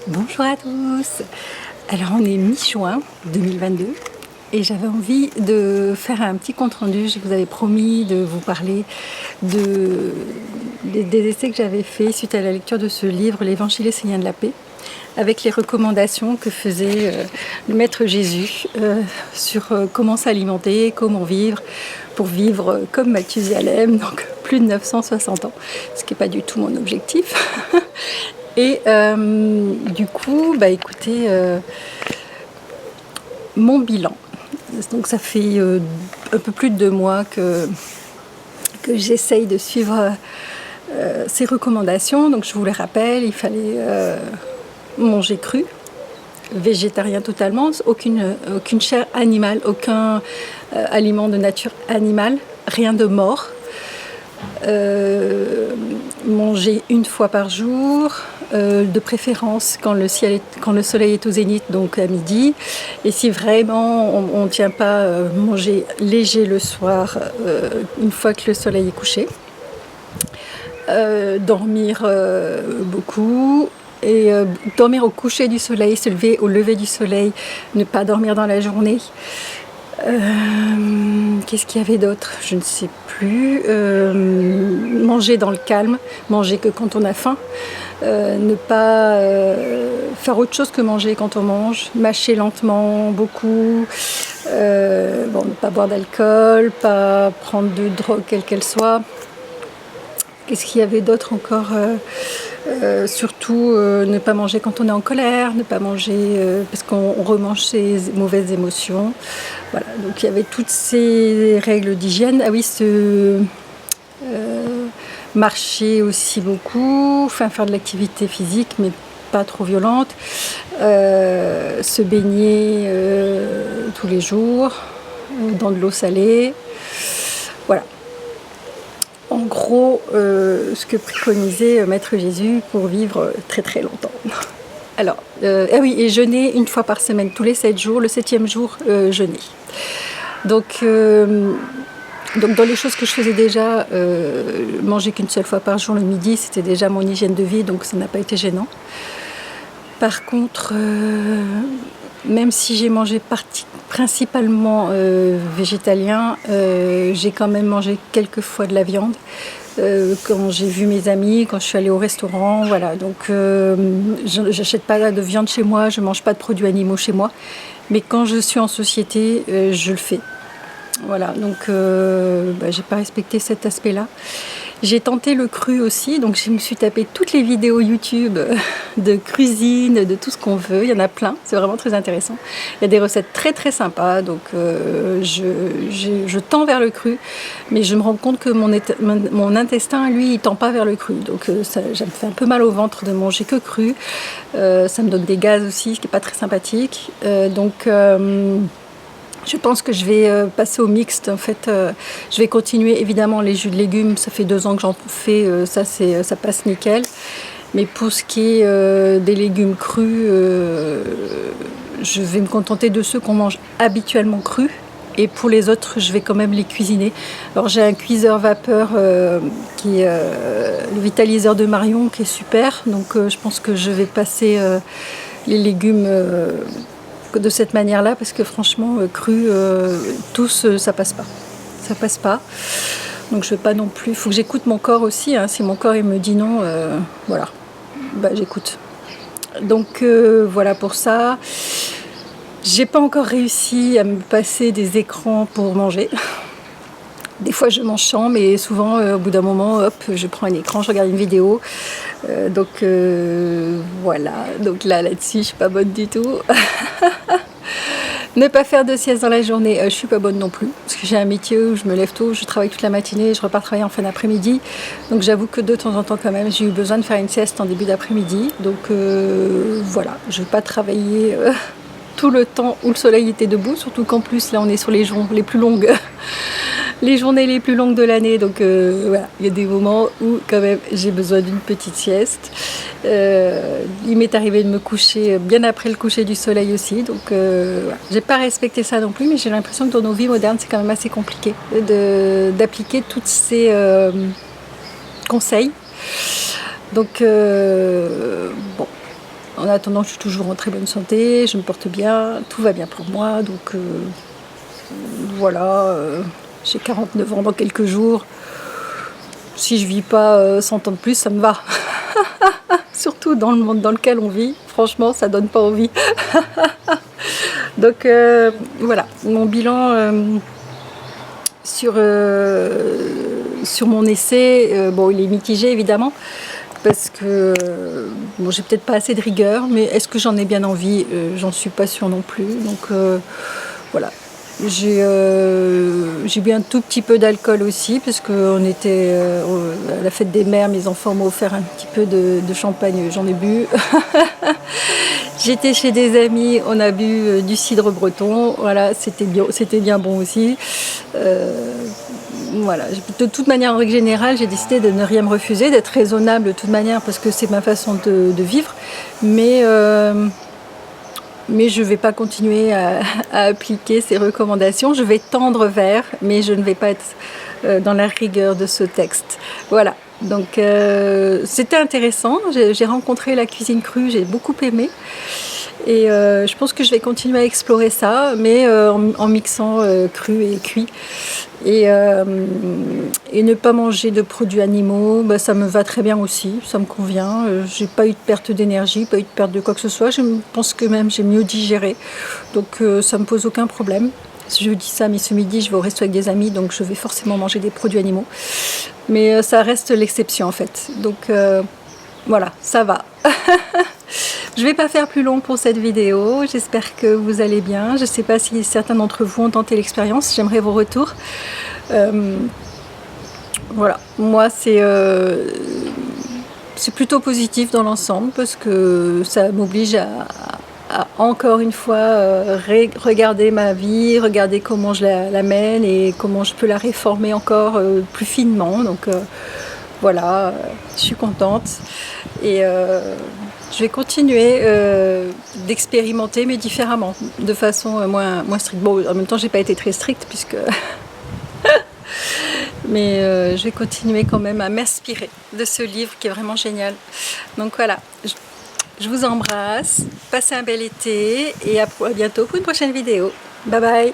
Bonjour à tous. Alors on est mi-juin 2022 et j'avais envie de faire un petit compte rendu. Je vous avais promis de vous parler des essais que j'avais faits suite à la lecture de ce livre, l'Évangile essénien de la paix, avec les recommandations que faisait le Maître Jésus sur comment s'alimenter, comment vivre, pour vivre comme Mathusalem, donc plus de 960 ans, ce qui n'est pas du tout mon objectif. Et du coup, écoutez, mon bilan. Donc ça fait un peu plus de 2 mois que j'essaye de suivre ces recommandations. Donc je vous les rappelle, il fallait manger cru, végétarien totalement, aucune chair animale, aucun aliment de nature animale, rien de mort. Manger 1 fois par jour, de préférence quand le soleil est au zénith, donc à midi. Et si vraiment on ne tient pas, manger léger le soir, une fois que le soleil est couché. Dormir beaucoup. Et dormir au coucher du soleil, se lever au lever du soleil, ne pas dormir dans la journée. Qu'est-ce qu'il y avait d'autre? Je ne sais plus. Manger dans le calme, manger que quand on a faim. Ne pas faire autre chose que manger quand on mange, mâcher lentement, beaucoup. Ne pas boire d'alcool, pas prendre de drogue quelle qu'elle soit. Qu'est-ce qu'il y avait d'autre encore? Surtout ne pas manger quand on est en colère, ne pas manger parce qu'on remange ses mauvaises émotions. Voilà, donc il y avait toutes ces règles d'hygiène. Ah oui, marcher aussi beaucoup, faire de l'activité physique mais pas trop violente, se baigner tous les jours dans de l'eau salée. Voilà. En gros, ce que préconisait Maître Jésus pour vivre très très longtemps. Alors, et jeûner 1 fois par semaine, tous les 7 jours, le 7e jour, jeûner. Donc dans les choses que je faisais déjà, manger qu'une seule fois par jour le midi, c'était déjà mon hygiène de vie, donc ça n'a pas été gênant. Par contre, même si j'ai mangé principalement végétalien, j'ai quand même mangé quelques fois de la viande. Quand j'ai vu mes amis, quand je suis allée au restaurant, voilà. Donc j'achète pas de viande chez moi, je mange pas de produits animaux chez moi. Mais quand je suis en société, je le fais. Voilà, donc j'ai pas respecté cet aspect-là. J'ai tenté le cru aussi, donc je me suis tapé toutes les vidéos YouTube de cuisine, de tout ce qu'on veut. Il y en a plein, c'est vraiment très intéressant. Il y a des recettes très très sympas, donc je tends vers le cru, mais je me rends compte que mon intestin, lui, il tend pas vers le cru. Donc ça me fait un peu mal au ventre de manger que cru. Ça me donne des gaz aussi, ce qui n'est pas très sympathique. Je pense que je vais passer au mixte. En fait, je vais continuer évidemment les jus de légumes. Ça fait 2 ans que j'en fais. Ça passe nickel. Mais pour ce qui est des légumes crus, je vais me contenter de ceux qu'on mange habituellement crus. Et pour les autres, je vais quand même les cuisiner. Alors j'ai un cuiseur vapeur qui est le vitaliseur de Marion, qui est super. Donc je pense que je vais passer les légumes de cette manière-là, parce que franchement, cru, tous, ça passe pas. Ça passe pas. Donc je vais pas non plus. Il faut que j'écoute mon corps aussi. Si mon corps il me dit non, voilà, j'écoute. Donc voilà pour ça. J'ai pas encore réussi à me passer des écrans pour manger. Des fois je mange sans, mais souvent au bout d'un moment, hop, je prends un écran, je regarde une vidéo. Voilà, donc là-dessus je suis pas bonne du tout. Ne pas faire de sieste dans la journée, je suis pas bonne non plus, parce que j'ai un métier où je me lève tôt, je travaille toute la matinée, je repars travailler en fin d'après-midi. Donc j'avoue que de temps en temps quand même, j'ai eu besoin de faire une sieste en début d'après-midi. Donc voilà, je vais pas travailler tout le temps où le soleil était debout, surtout qu'en plus là on est sur les journées les plus longues. Les journées les plus longues de l'année, donc voilà, il y a des moments où quand même j'ai besoin d'une petite sieste. Il m'est arrivé de me coucher bien après le coucher du soleil aussi, donc voilà. J'ai pas respecté ça non plus, mais j'ai l'impression que dans nos vies modernes c'est quand même assez compliqué d'appliquer tous ces conseils. Donc bon, En attendant, je suis toujours en très bonne santé, je me porte bien, tout va bien pour moi. Donc voilà, j'ai 49 ans dans quelques jours. Si je vis pas 100 ans de plus, ça me va. Surtout dans le monde dans lequel on vit, franchement, ça donne pas envie. Donc voilà, mon bilan sur mon essai, bon, il est mitigé évidemment, parce que bon, j'ai peut-être pas assez de rigueur, mais est-ce que j'en ai bien envie? J'en suis pas sûre non plus. Donc voilà. J'ai bu un tout petit peu d'alcool aussi, parce qu'on était à la fête des mères, mes enfants m'ont offert un petit peu de champagne, j'en ai bu. J'étais chez des amis, on a bu du cidre breton, voilà, c'était bien bon aussi. Voilà. De toute manière, en règle générale, j'ai décidé de ne rien me refuser, d'être raisonnable de toute manière, parce que c'est ma façon de vivre. Mais je ne vais pas continuer à appliquer ces recommandations. Je vais tendre vers, mais je ne vais pas être dans la rigueur de ce texte. Voilà. Donc c'était intéressant. J'ai rencontré la cuisine crue, j'ai beaucoup aimé. Et je pense que je vais continuer à explorer ça, mais en mixant cru et cuit. Et ne pas manger de produits animaux, bah, ça me va très bien aussi, ça me convient. J'ai pas eu de perte d'énergie, pas eu de perte de quoi que ce soit. Je pense que même j'ai mieux digéré, donc ça me pose aucun problème. Je dis ça, mais ce midi je vais au resto avec des amis, donc je vais forcément manger des produits animaux. Mais ça reste l'exception en fait. Donc voilà, ça va. Je ne vais pas faire plus long pour cette vidéo, j'espère que vous allez bien. Je ne sais pas si certains d'entre vous ont tenté l'expérience, j'aimerais vos retours. Voilà, moi c'est plutôt positif dans l'ensemble, parce que ça m'oblige à encore une fois regarder ma vie, regarder comment je la mène et comment je peux la réformer encore plus finement. Donc voilà, je suis contente. Et je vais continuer d'expérimenter, mais différemment, de façon moins stricte. Bon, en même temps, j'ai pas été très stricte, puisque... mais je vais continuer quand même à m'inspirer de ce livre qui est vraiment génial. Donc voilà, je vous embrasse, passez un bel été, et à bientôt pour une prochaine vidéo. Bye bye!